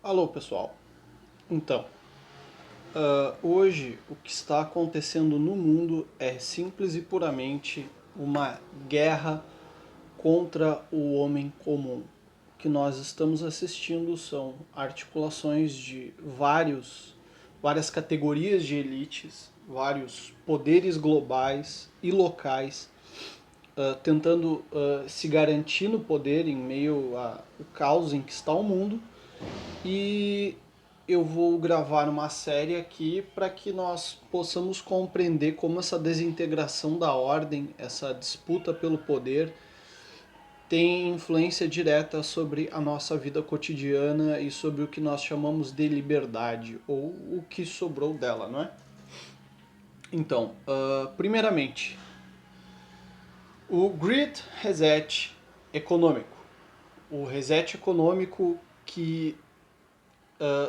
Alô, pessoal. Então, hoje o que está acontecendo no mundo é simples e puramente uma guerra contra o homem comum. O que nós estamos assistindo são articulações de várias categorias de elites, vários poderes globais e locais tentando se garantir no poder em meio ao caos em que está o mundo. E eu vou gravar uma série aqui para que nós possamos compreender como essa desintegração da ordem, essa disputa pelo poder, tem influência direta sobre a nossa vida cotidiana e sobre o que nós chamamos de liberdade, ou o que sobrou dela, não é? Então, primeiramente, o Great Reset econômico. O reset econômico que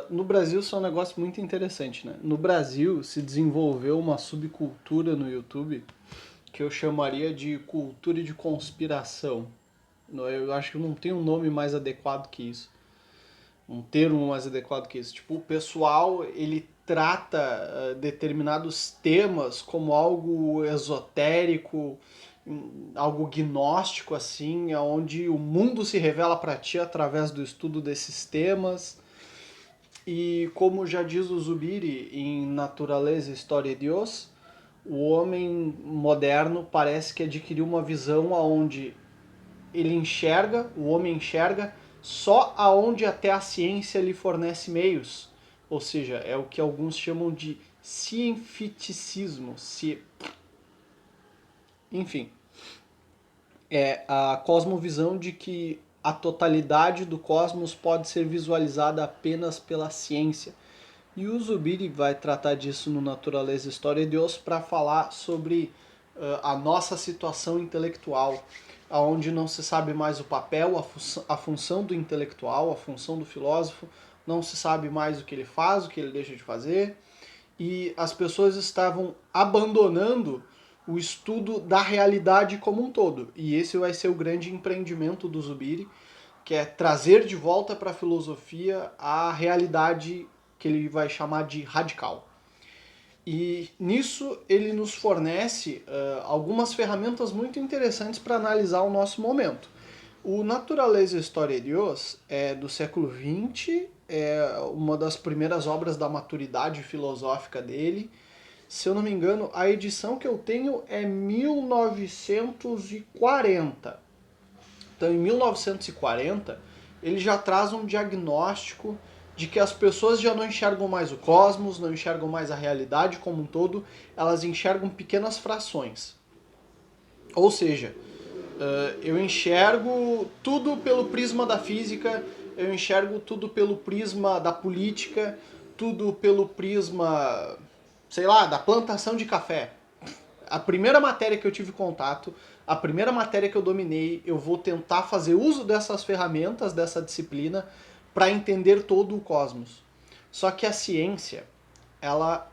no Brasil isso é um negócio muito interessante, né? No Brasil se desenvolveu uma subcultura no YouTube que eu chamaria de cultura de conspiração. Eu acho que não tem um nome mais adequado que isso. Um termo mais adequado que isso. Tipo, o pessoal, ele trata determinados temas como algo esotérico, algo gnóstico, assim, onde o mundo se revela para ti através do estudo desses temas. E como já diz o Zubiri em Natureza, História e Deus, o homem moderno parece que adquiriu uma visão onde ele enxerga, o homem enxerga só aonde até a ciência lhe fornece meios. Ou seja, é o que alguns chamam de cientificismo. Enfim, é a cosmovisão de que a totalidade do cosmos pode ser visualizada apenas pela ciência. E o Zubiri vai tratar disso no Natureza, História e Deus para falar sobre a nossa situação intelectual, aonde não se sabe mais o papel, a função do intelectual, a função do filósofo, não se sabe mais o que ele faz, o que ele deixa de fazer, e as pessoas estavam abandonando o estudo da realidade como um todo. E esse vai ser o grande empreendimento do Zubiri, que é trazer de volta para a filosofia a realidade que ele vai chamar de radical. E nisso ele nos fornece algumas ferramentas muito interessantes para analisar o nosso momento. O Naturaleza, História e Deus é do século XX, é uma das primeiras obras da maturidade filosófica dele. Se eu não me engano, a edição que eu tenho é 1940. Então, em 1940, ele já traz um diagnóstico de que as pessoas já não enxergam mais o cosmos, não enxergam mais a realidade como um todo, elas enxergam pequenas frações. Ou seja, eu enxergo tudo pelo prisma da física, eu enxergo tudo pelo prisma da política, tudo pelo prisma, sei lá, da plantação de café. A primeira matéria que eu tive contato, a primeira matéria que eu dominei, eu vou tentar fazer uso dessas ferramentas, dessa disciplina, para entender todo o cosmos. Só que a ciência, ela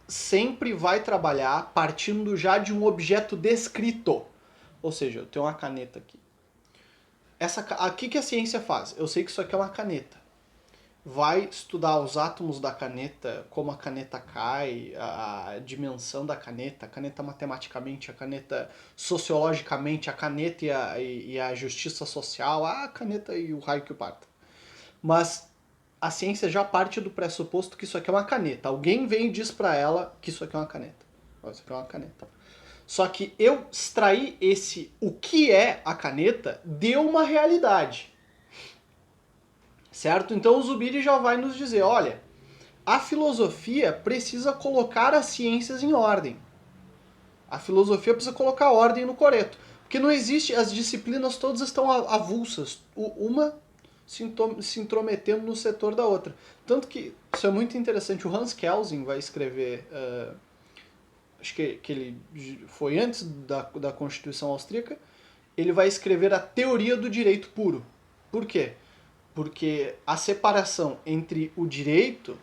sempre vai trabalhar partindo já de um objeto descrito. Ou seja, eu tenho uma caneta aqui. O que a ciência faz? Eu sei que isso aqui é uma caneta. Vai estudar os átomos da caneta, como a caneta cai, a dimensão da caneta, a caneta matematicamente, a caneta sociologicamente, a caneta e a justiça social, a caneta e o raio que o parta. Mas a ciência já parte do pressuposto que isso aqui é uma caneta. Alguém vem e diz pra ela que isso aqui é uma caneta. Isso aqui é uma caneta. Só que eu extrair o que é a caneta deu uma realidade. Certo? Então o Zubiri já vai nos dizer, olha, a filosofia precisa colocar as ciências em ordem. A filosofia precisa colocar ordem no coreto. Porque não existe, as disciplinas todas estão avulsas. Uma se intrometendo no setor da outra. Tanto que isso é muito interessante. O Hans Kelsen vai escrever, acho que ele foi antes da Constituição Austríaca, ele vai escrever a teoria do direito puro. Por quê? Porque a separação entre o direito,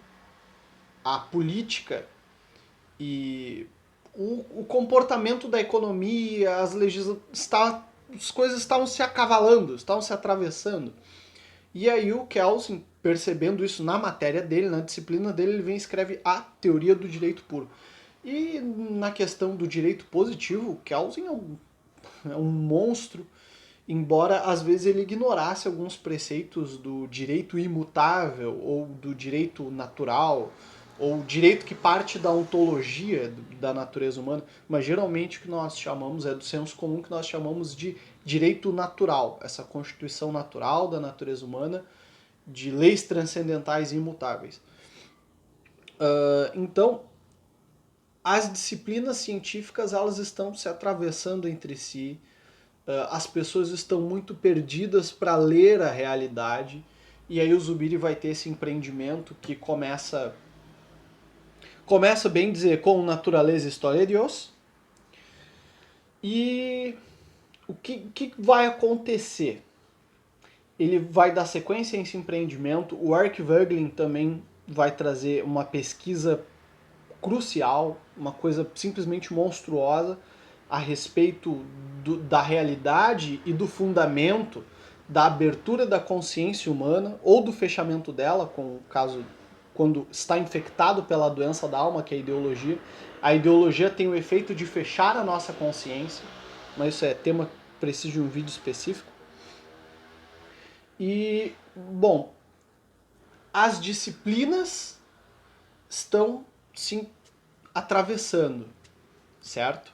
a política e o comportamento da economia, as coisas estavam se acavalando, estavam se atravessando. E aí o Kelsen, percebendo isso na matéria dele, na disciplina dele, ele vem e escreve a teoria do direito puro. E na questão do direito positivo, o Kelsen é um monstro, embora às vezes ele ignorasse alguns preceitos do direito imutável ou do direito natural, ou direito que parte da ontologia da natureza humana, mas geralmente o que nós chamamos, é do senso comum, que nós chamamos de direito natural, essa constituição natural da natureza humana, de leis transcendentais e imutáveis. Então, as disciplinas científicas elas estão se atravessando entre si, as pessoas estão muito perdidas para ler a realidade, e aí o Zubiri vai ter esse empreendimento que começa bem dizer, com natureza e história de Deus. E o que vai acontecer? Ele vai dar sequência a esse empreendimento. O Eric Voegelin também vai trazer uma pesquisa crucial, uma coisa simplesmente monstruosa a respeito da realidade e do fundamento da abertura da consciência humana ou do fechamento dela, com o caso quando está infectado pela doença da alma, que é a ideologia. A ideologia tem o efeito de fechar a nossa consciência, mas isso é tema preciso de um vídeo específico. E, bom, as disciplinas estão se atravessando, certo?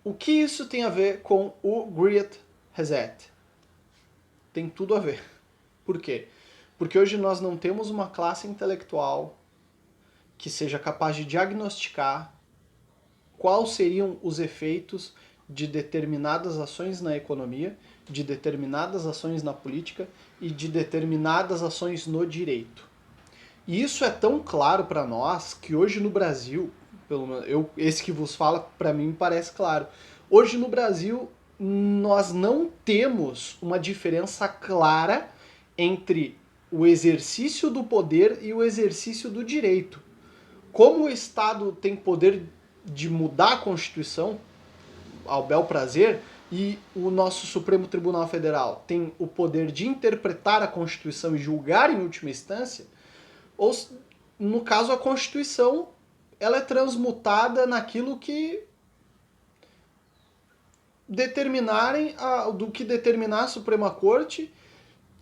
O que isso tem a ver com o Great Reset? Tem tudo a ver. Por quê? Porque hoje nós não temos uma classe intelectual que seja capaz de diagnosticar quais seriam os efeitos de determinadas ações na economia, de determinadas ações na política e de determinadas ações no direito. E isso é tão claro para nós que hoje no Brasil, pelo menos esse que vos fala para mim parece claro, hoje no Brasil nós não temos uma diferença clara entre o exercício do poder e o exercício do direito. Como o Estado tem poder de mudar a Constituição ao bel prazer, e o nosso Supremo Tribunal Federal tem o poder de interpretar a Constituição e julgar em última instância, ou no caso a Constituição ela é transmutada naquilo que do que determinar a Suprema Corte,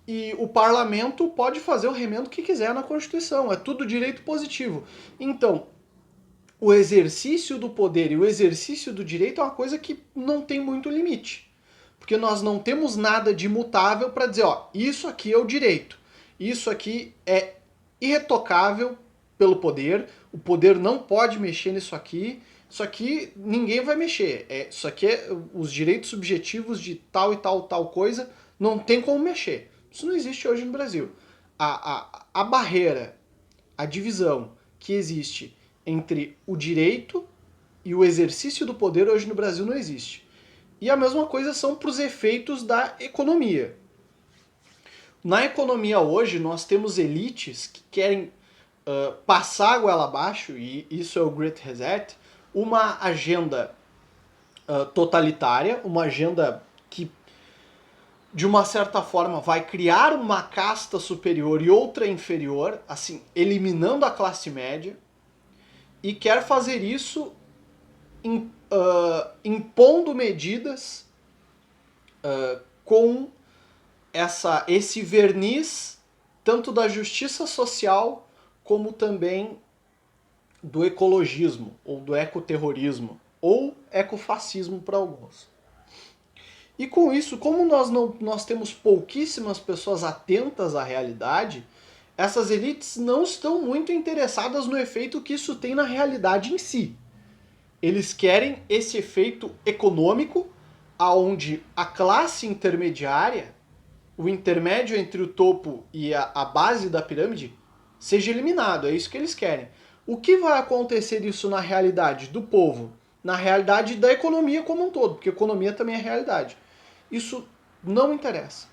e o parlamento pode fazer o remendo que quiser na Constituição, é tudo direito positivo. Então, o exercício do poder e o exercício do direito é uma coisa que não tem muito limite. Porque nós não temos nada de imutável para dizer, ó, isso aqui é o direito, isso aqui é irretocável pelo poder, o poder não pode mexer nisso aqui, isso aqui ninguém vai mexer, isso aqui é os direitos subjetivos de tal e tal coisa, não tem como mexer. Isso não existe hoje no Brasil. A barreira, a divisão que existe entre o direito e o exercício do poder hoje no Brasil não existe. E a mesma coisa são para os efeitos da economia. Na economia hoje nós temos elites que querem passar a goela abaixo, e isso é o Great Reset, uma agenda totalitária, uma agenda que de uma certa forma vai criar uma casta superior e outra inferior, assim, eliminando a classe média, e quer fazer isso impondo medidas com esse verniz tanto da justiça social como também do ecologismo, ou do ecoterrorismo, ou ecofascismo para alguns. E com isso, como nós temos pouquíssimas pessoas atentas à realidade, essas elites não estão muito interessadas no efeito que isso tem na realidade em si. Eles querem esse efeito econômico, aonde a classe intermediária, o intermédio entre o topo e a base da pirâmide, seja eliminado. É isso que eles querem. O que vai acontecer isso na realidade do povo? Na realidade da economia como um todo, porque economia também é realidade. Isso não interessa.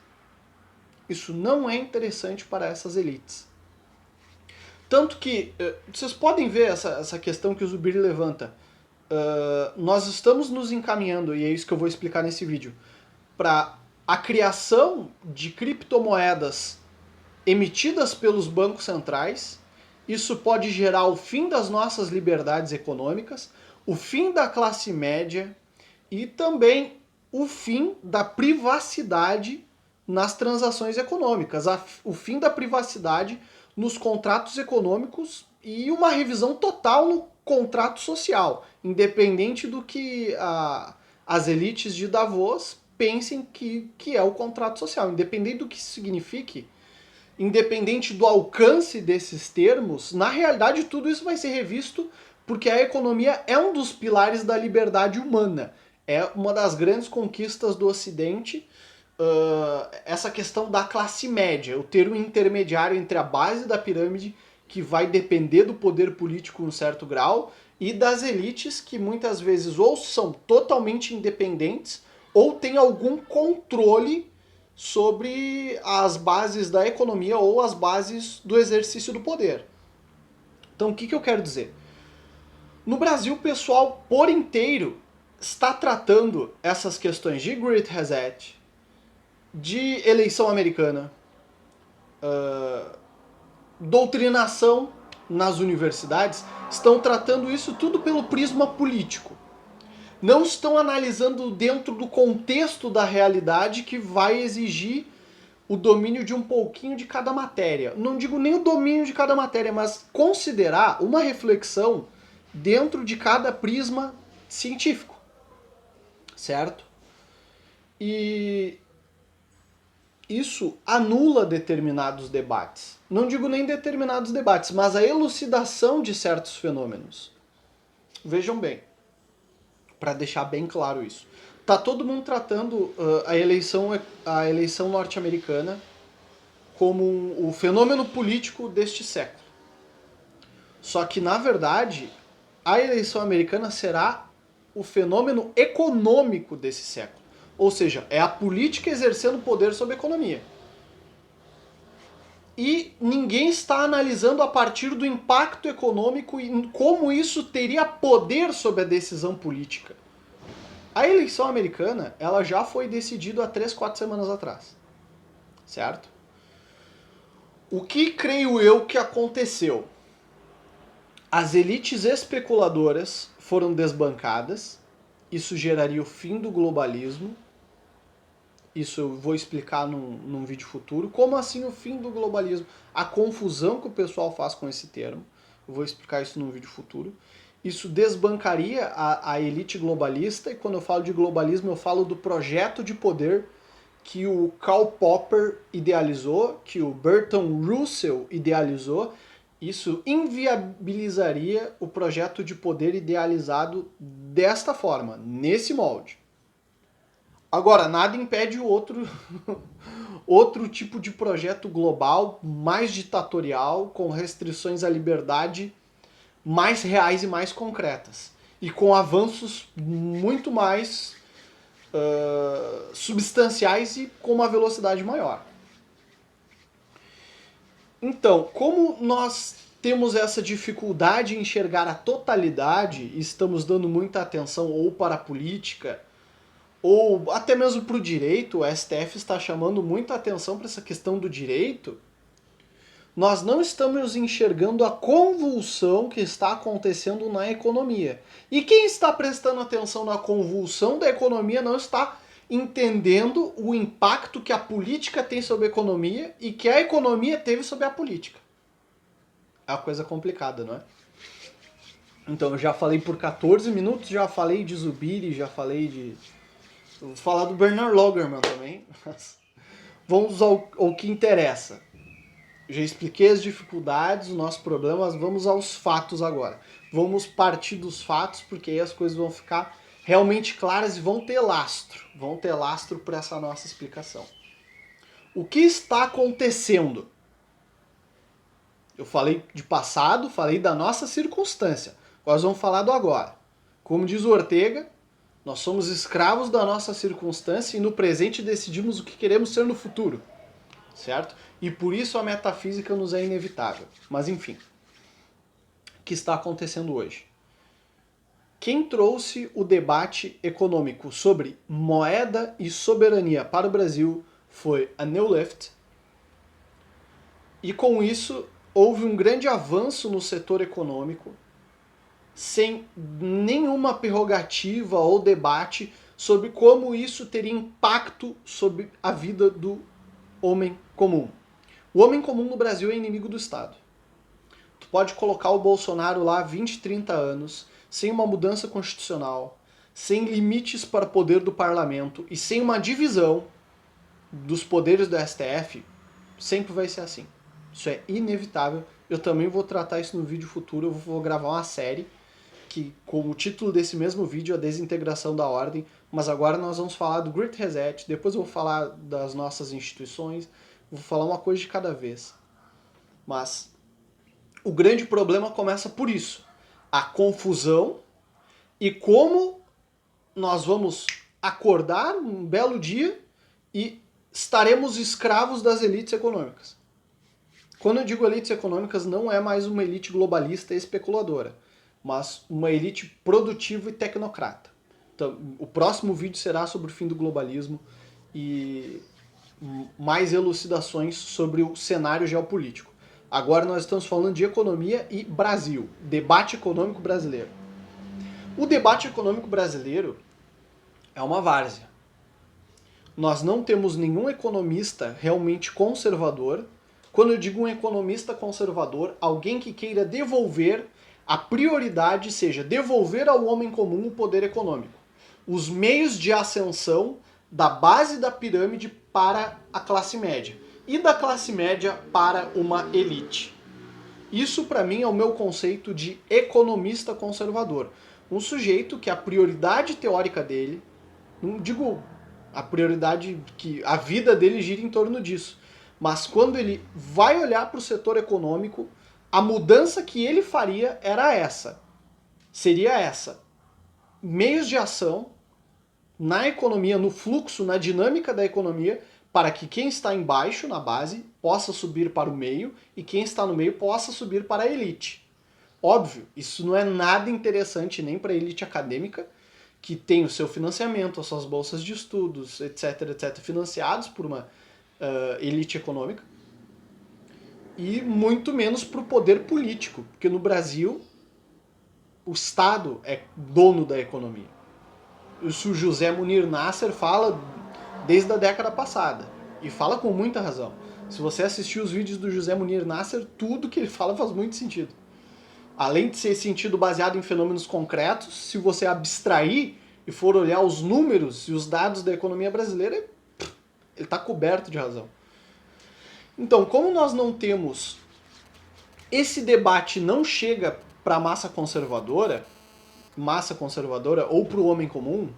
Isso não é interessante para essas elites. Tanto que, vocês podem ver essa questão que o Zubiri levanta. Nós estamos nos encaminhando, e é isso que eu vou explicar nesse vídeo, para a criação de criptomoedas emitidas pelos bancos centrais. Isso pode gerar o fim das nossas liberdades econômicas, o fim da classe média e também o fim da privacidade nas transações econômicas, o fim da privacidade nos contratos econômicos e uma revisão total no contrato social, independente do que as elites de Davos pensem que é o contrato social, independente do que isso signifique, independente do alcance desses termos, na realidade tudo isso vai ser revisto porque a economia é um dos pilares da liberdade humana. É uma das grandes conquistas do Ocidente, essa questão da classe média, o ter um intermediário entre a base da pirâmide, que vai depender do poder político em um certo grau, e das elites que muitas vezes ou são totalmente independentes ou têm algum controle sobre as bases da economia ou as bases do exercício do poder. Então o que eu quero dizer? No Brasil, o pessoal por inteiro está tratando essas questões de Great Reset, de eleição americana, doutrinação nas universidades, estão tratando isso tudo pelo prisma político. Não estão analisando dentro do contexto da realidade que vai exigir o domínio de um pouquinho de cada matéria. Não digo nem o domínio de cada matéria, mas considerar uma reflexão dentro de cada prisma científico. Certo? E isso anula determinados debates. Não digo nem determinados debates, mas a elucidação de certos fenômenos. Vejam bem, para deixar bem claro isso. Tá todo mundo tratando a eleição norte-americana como o fenômeno político deste século. Só que, na verdade, a eleição americana será o fenômeno econômico desse século. Ou seja, é a política exercendo poder sobre a economia. E ninguém está analisando a partir do impacto econômico e como isso teria poder sobre a decisão política. A eleição americana, ela já foi decidida há 3, 4 semanas atrás. Certo? O que creio eu que aconteceu? As elites especuladoras foram desbancadas. Isso geraria o fim do globalismo. Isso eu vou explicar num vídeo futuro. Como assim o fim do globalismo? A confusão que o pessoal faz com esse termo. Eu vou explicar isso num vídeo futuro. Isso desbancaria a elite globalista. E quando eu falo de globalismo, eu falo do projeto de poder que o Karl Popper idealizou, que o Bertrand Russell idealizou. Isso inviabilizaria o projeto de poder idealizado desta forma, nesse molde. Agora, nada impede o outro tipo de projeto global, mais ditatorial, com restrições à liberdade mais reais e mais concretas. E com avanços muito mais substanciais e com uma velocidade maior. Então, como nós temos essa dificuldade em enxergar a totalidade e estamos dando muita atenção ou para a política ou até mesmo para o direito, o STF está chamando muita atenção para essa questão do direito, nós não estamos enxergando a convulsão que está acontecendo na economia. E quem está prestando atenção na convulsão da economia não está entendendo o impacto que a política tem sobre a economia e que a economia teve sobre a política. É uma coisa complicada, não é? Então, eu já falei por 14 minutos, já falei de Zubiri, já falei de... Vou falar do Bernard Logerman também. Vamos ao que interessa. Já expliquei as dificuldades, os nossos problemas, vamos aos fatos agora. Vamos partir dos fatos, porque aí as coisas vão ficar realmente claras e vão ter lastro para essa nossa explicação. O que está acontecendo? Eu falei de passado, falei da nossa circunstância. Nós vamos falar do agora. Como diz o Ortega, nós somos escravos da nossa circunstância e no presente decidimos o que queremos ser no futuro. Certo? E por isso a metafísica nos é inevitável. Mas enfim, o que está acontecendo hoje? Quem trouxe o debate econômico sobre moeda e soberania para o Brasil foi a New Left. E com isso houve um grande avanço no setor econômico, sem nenhuma prerrogativa ou debate sobre como isso teria impacto sobre a vida do homem comum. O homem comum no Brasil é inimigo do Estado. Tu pode colocar o Bolsonaro lá 20, 30 anos, sem uma mudança constitucional, sem limites para o poder do parlamento e sem uma divisão dos poderes do STF, sempre vai ser assim. Isso é inevitável. Eu também vou tratar isso no vídeo futuro. Eu vou gravar uma série que, com o título desse mesmo vídeo, a desintegração da ordem. Mas agora nós vamos falar do Great Reset. Depois eu vou falar das nossas instituições. Vou falar uma coisa de cada vez. Mas o grande problema começa por isso. A confusão e como nós vamos acordar um belo dia e estaremos escravos das elites econômicas. Quando eu digo elites econômicas, não é mais uma elite globalista e especuladora, mas uma elite produtiva e tecnocrata. Então, o próximo vídeo será sobre o fim do globalismo e mais elucidações sobre o cenário geopolítico. Agora nós estamos falando de economia e Brasil, debate econômico brasileiro. O debate econômico brasileiro é uma várzea. Nós não temos nenhum economista realmente conservador. Quando eu digo um economista conservador, alguém que queira devolver a prioridade, seja devolver ao homem comum o poder econômico, os meios de ascensão da base da pirâmide para a classe média e da classe média para uma elite. Isso para mim é o meu conceito de economista conservador. Um sujeito que a prioridade teórica dele, não digo a prioridade que a vida dele gira em torno disso, mas quando ele vai olhar para o setor econômico, a mudança que ele faria era essa. Seria essa. Meios de ação na economia, no fluxo, na dinâmica da economia, para que quem está embaixo, na base, possa subir para o meio e quem está no meio possa subir para a elite. Óbvio, isso não é nada interessante nem para a elite acadêmica, que tem o seu financiamento, as suas bolsas de estudos, etc, etc, financiados por uma elite econômica, e muito menos para o poder político, porque no Brasil o Estado é dono da economia. Isso o José Munir Nasser fala desde a década passada, e fala com muita razão. Se você assistir os vídeos do José Munir Nasser, tudo que ele fala faz muito sentido. Além de ser sentido baseado em fenômenos concretos, se você abstrair e for olhar os números e os dados da economia brasileira, ele está coberto de razão. Então, como nós não temos... Esse debate não chega para a massa conservadora ou para o homem comum,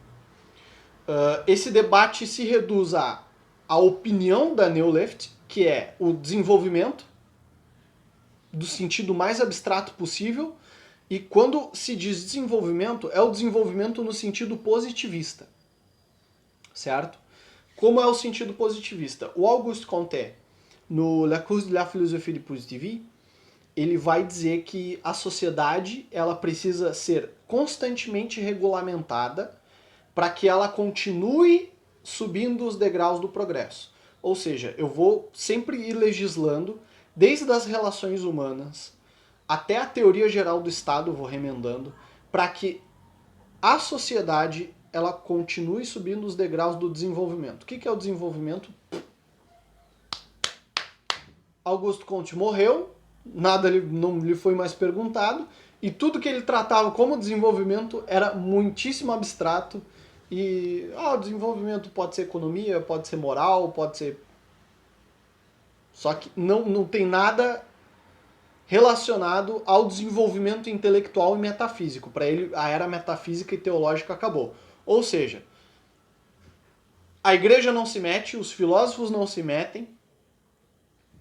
esse debate se reduz à opinião da New Left, que é o desenvolvimento do sentido mais abstrato possível, e quando se diz desenvolvimento, é o desenvolvimento no sentido positivista, certo? Como é o sentido positivista? O Auguste Comte, no La cause de la philosophie du positivisme, ele vai dizer que a sociedade ela precisa ser constantemente regulamentada para que ela continue subindo os degraus do progresso. Ou seja, eu vou sempre ir legislando, desde as relações humanas até a teoria geral do Estado, eu vou remendando, para que a sociedade ela continue subindo os degraus do desenvolvimento. O que é o desenvolvimento? Auguste Comte morreu, nada não lhe foi mais perguntado, e tudo que ele tratava como desenvolvimento era muitíssimo abstrato, e o desenvolvimento pode ser economia, pode ser moral, pode ser... Só que não tem nada relacionado ao desenvolvimento intelectual e metafísico. Para ele, a era metafísica e teológica acabou. Ou seja, a igreja não se mete, os filósofos não se metem,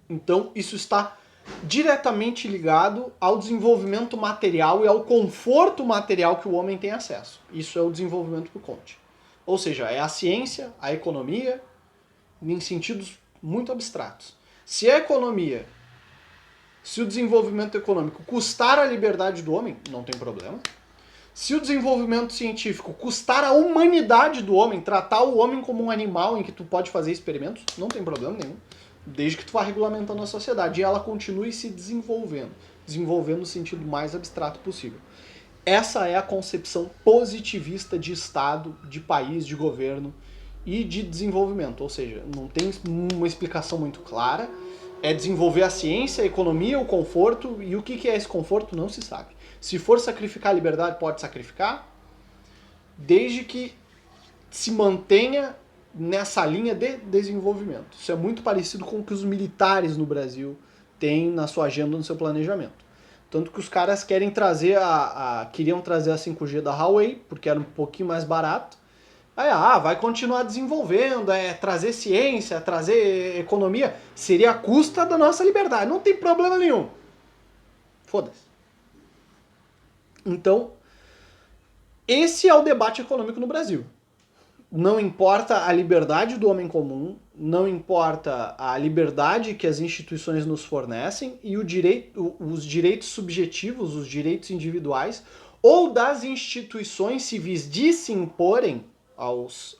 então isso está diretamente ligado ao desenvolvimento material e ao conforto material que o homem tem acesso. Isso é o desenvolvimento por Comte. Ou seja, é a ciência, a economia, em sentidos muito abstratos. Se a economia, se o desenvolvimento econômico custar a liberdade do homem, não tem problema. Se o desenvolvimento científico custar a humanidade do homem, tratar o homem como um animal em que tu pode fazer experimentos, não tem problema nenhum, desde que tu vá regulamentando a sociedade e ela continue se desenvolvendo, no sentido mais abstrato possível. Essa é a concepção positivista de Estado, de país, de governo e de desenvolvimento. Ou seja, não tem uma explicação muito clara. É desenvolver a ciência, a economia, o conforto. E o que é esse conforto não se sabe. Se for sacrificar a liberdade, pode sacrificar, desde que se mantenha nessa linha de desenvolvimento. Isso é muito parecido com o que os militares no Brasil têm na sua agenda, no seu planejamento. Tanto que os caras querem trazer queriam trazer a 5G da Huawei, porque era um pouquinho mais barato. Aí, vai continuar desenvolvendo, trazer ciência, trazer economia. Seria a custa da nossa liberdade. Não tem problema nenhum. Foda-se. Então, esse é o debate econômico no Brasil. Não importa a liberdade do homem comum, não importa a liberdade que as instituições nos fornecem e os direitos subjetivos, os direitos individuais, ou das instituições civis de se imporem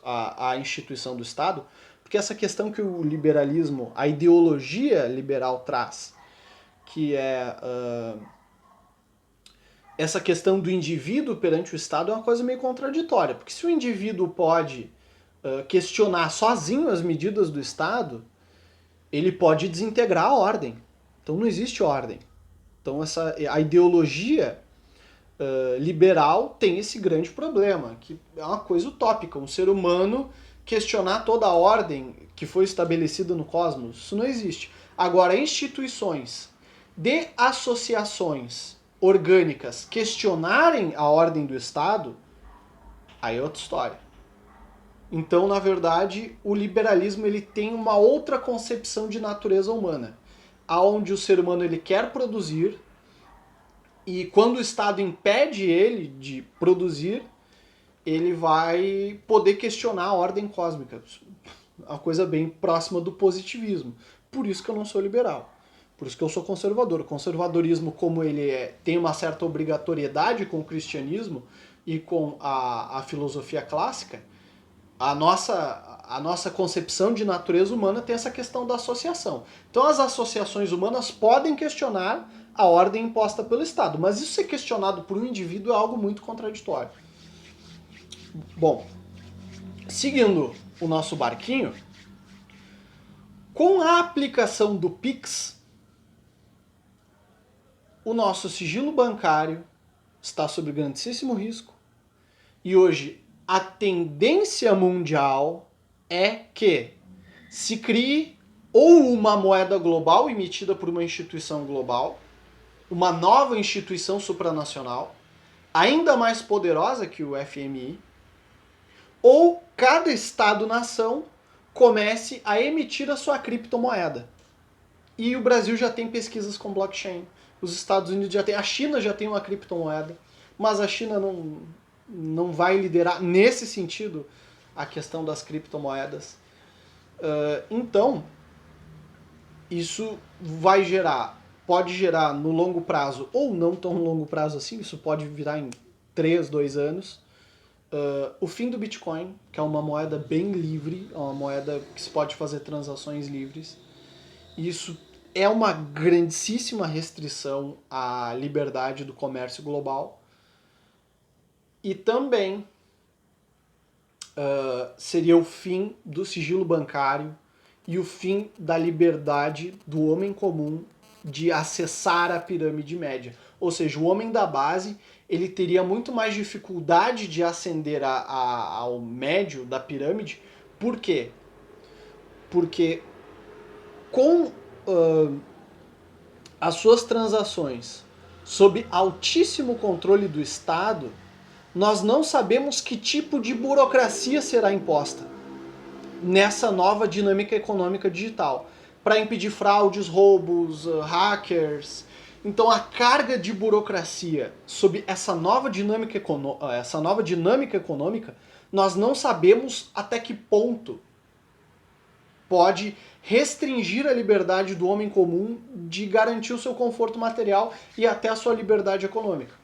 à instituição do Estado, porque essa questão que o liberalismo, a ideologia liberal traz, que é essa questão do indivíduo perante o Estado é uma coisa meio contraditória, porque se o indivíduo pode questionar sozinho as medidas do Estado, ele pode desintegrar a ordem. Então não existe ordem. Então a ideologia liberal tem esse grande problema, que é uma coisa utópica, um ser humano questionar toda a ordem que foi estabelecida no cosmos. Isso não existe. Agora, instituições de associações orgânicas questionarem a ordem do Estado, aí é outra história. Então, na verdade, o liberalismo ele tem uma outra concepção de natureza humana, aonde o ser humano ele quer produzir e quando o Estado impede ele de produzir, ele vai poder questionar a ordem cósmica. Uma coisa bem próxima do positivismo. Por isso que eu não sou liberal. Por isso que eu sou conservador. O conservadorismo, como ele tem uma certa obrigatoriedade com o cristianismo e com a filosofia clássica, a nossa concepção de natureza humana tem essa questão da associação. Então as associações humanas podem questionar a ordem imposta pelo Estado, mas isso ser questionado por um indivíduo é algo muito contraditório. Bom, seguindo o nosso barquinho, com a aplicação do Pix, o nosso sigilo bancário está sob grandíssimo risco e hoje a tendência mundial é que se crie ou uma moeda global emitida por uma instituição global, uma nova instituição supranacional, ainda mais poderosa que o FMI, ou cada Estado-nação comece a emitir a sua criptomoeda. E o Brasil já tem pesquisas com blockchain. Os Estados Unidos já tem, a China já tem uma criptomoeda, mas a China não vai liderar nesse sentido a questão das criptomoedas. Então, isso pode gerar no longo prazo, ou não tão longo prazo assim, isso pode virar em 3, 2 anos, o fim do Bitcoin, que é uma moeda bem livre, é uma moeda que se pode fazer transações livres. Isso é uma grandíssima restrição à liberdade do comércio global. E também seria o fim do sigilo bancário e o fim da liberdade do homem comum de acessar a pirâmide média. Ou seja, o homem da base ele teria muito mais dificuldade de ascender ao médio da pirâmide. Por quê? Porque com as suas transações sob altíssimo controle do Estado, nós não sabemos que tipo de burocracia será imposta nessa nova dinâmica econômica digital para impedir fraudes, roubos, hackers. Então a carga de burocracia sob essa nova dinâmica econômica, nós não sabemos até que ponto pode restringir a liberdade do homem comum de garantir o seu conforto material e até a sua liberdade econômica.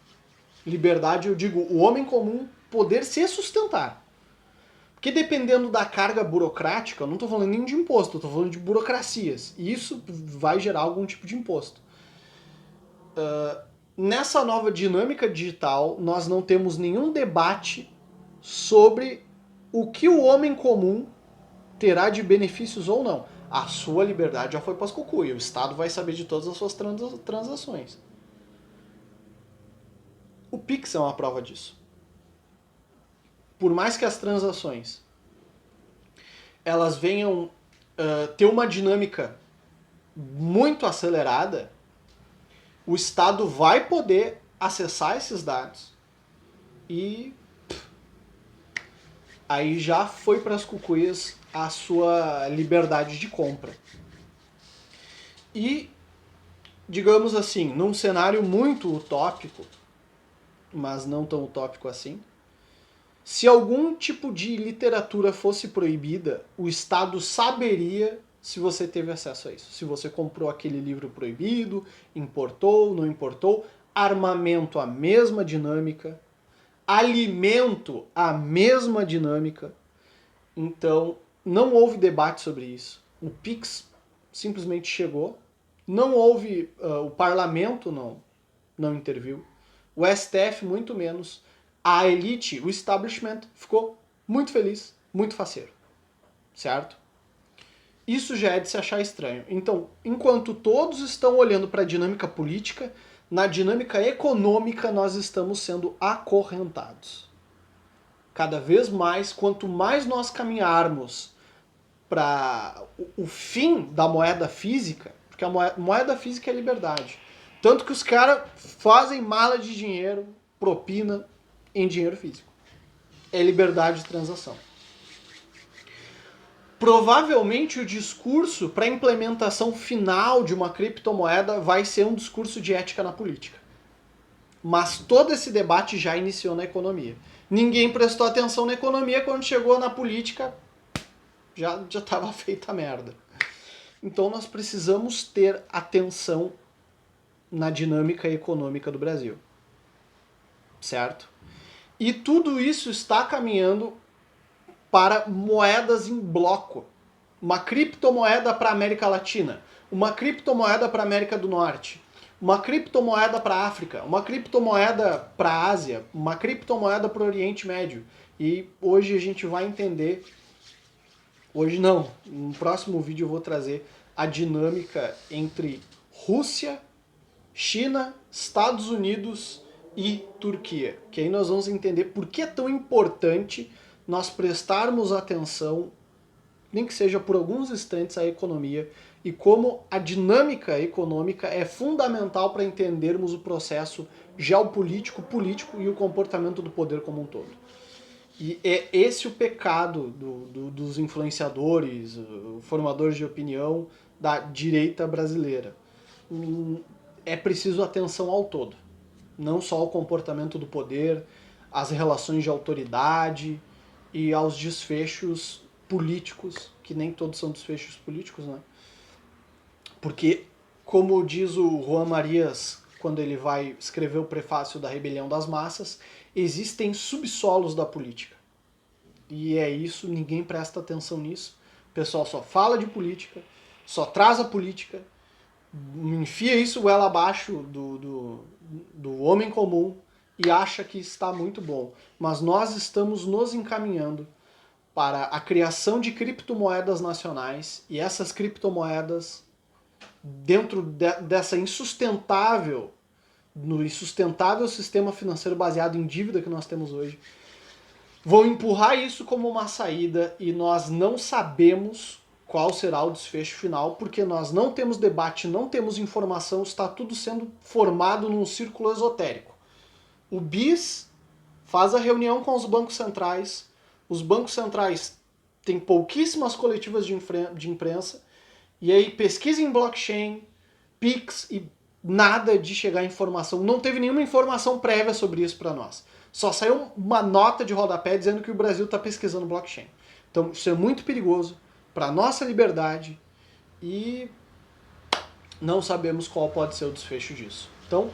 Liberdade, eu digo, o homem comum poder se sustentar. Porque dependendo da carga burocrática, eu não estou falando nem de imposto, eu estou falando de burocracias. E isso vai gerar algum tipo de imposto. Nessa nova dinâmica digital, nós não temos nenhum debate sobre o que o homem comum terá de benefícios ou não. A sua liberdade já foi para as cucuia. O Estado vai saber de todas as suas transações. O Pix é uma prova disso. Por mais que as transações elas venham ter uma dinâmica muito acelerada, o Estado vai poder acessar esses dados e aí já foi para as cucuias a sua liberdade de compra. E, digamos assim, num cenário muito utópico, mas não tão utópico assim, se algum tipo de literatura fosse proibida, o Estado saberia se você teve acesso a isso. Se você comprou aquele livro proibido, importou, não importou. Armamento, a mesma dinâmica. Alimento, a mesma dinâmica. Então, não houve debate sobre isso. O Pix simplesmente chegou. Não houve... o parlamento não interviu. O STF, muito menos. A elite, o establishment, ficou muito feliz, muito faceiro. Certo? Isso já é de se achar estranho. Então, enquanto todos estão olhando para a dinâmica política, na dinâmica econômica nós estamos sendo acorrentados. Cada vez mais, quanto mais nós caminharmos para o fim da moeda física, porque a moeda física é liberdade. Tanto que os caras fazem mala de dinheiro, propina, em dinheiro físico. É liberdade de transação. Provavelmente o discurso para a implementação final de uma criptomoeda vai ser um discurso de ética na política. Mas todo esse debate já iniciou na economia. Ninguém prestou atenção na economia, quando chegou na política já estava feita a merda. Então nós precisamos ter atenção na dinâmica econômica do Brasil. Certo? E tudo isso está caminhando para moedas em bloco. Uma criptomoeda para a América Latina, uma criptomoeda para a América do Norte, uma criptomoeda para a África, uma criptomoeda para a Ásia, uma criptomoeda para o Oriente Médio. E hoje a gente vai entender, hoje não, no próximo vídeo eu vou trazer a dinâmica entre Rússia, China, Estados Unidos e Turquia. Que aí nós vamos entender por que é tão importante nós prestarmos atenção, nem que seja por alguns instantes, à economia e como a dinâmica econômica é fundamental para entendermos o processo geopolítico, político e o comportamento do poder como um todo. E é esse o pecado dos influenciadores, formadores de opinião da direita brasileira. É preciso atenção ao todo, não só ao comportamento do poder, às relações de autoridade e aos desfechos políticos, que nem todos são desfechos políticos, né? Porque, como diz o Juan Marias, quando ele vai escrever o prefácio da Rebelião das Massas, existem subsolos da política. E é isso, ninguém presta atenção nisso. O pessoal só fala de política, só traz a política, enfia isso goela abaixo do homem comum e acha que está muito bom. Mas nós estamos nos encaminhando para a criação de criptomoedas nacionais, e essas criptomoedas, dentro dessa insustentável sistema financeiro baseado em dívida que nós temos hoje, vão empurrar isso como uma saída, e nós não sabemos qual será o desfecho final, porque nós não temos debate, não temos informação, está tudo sendo formado num círculo esotérico. O BIS faz a reunião com os bancos centrais, os bancos centrais têm pouquíssimas coletivas de imprensa, e aí pesquisa em blockchain, Pix e nada de chegar informação. Não teve nenhuma informação prévia sobre isso para nós. Só saiu uma nota de rodapé dizendo que o Brasil está pesquisando blockchain. Então isso é muito perigoso para a nossa liberdade e não sabemos qual pode ser o desfecho disso. Então,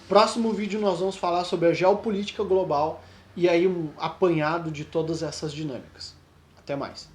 Próximo vídeo nós vamos falar sobre a geopolítica global e aí um apanhado de todas essas dinâmicas. Até mais.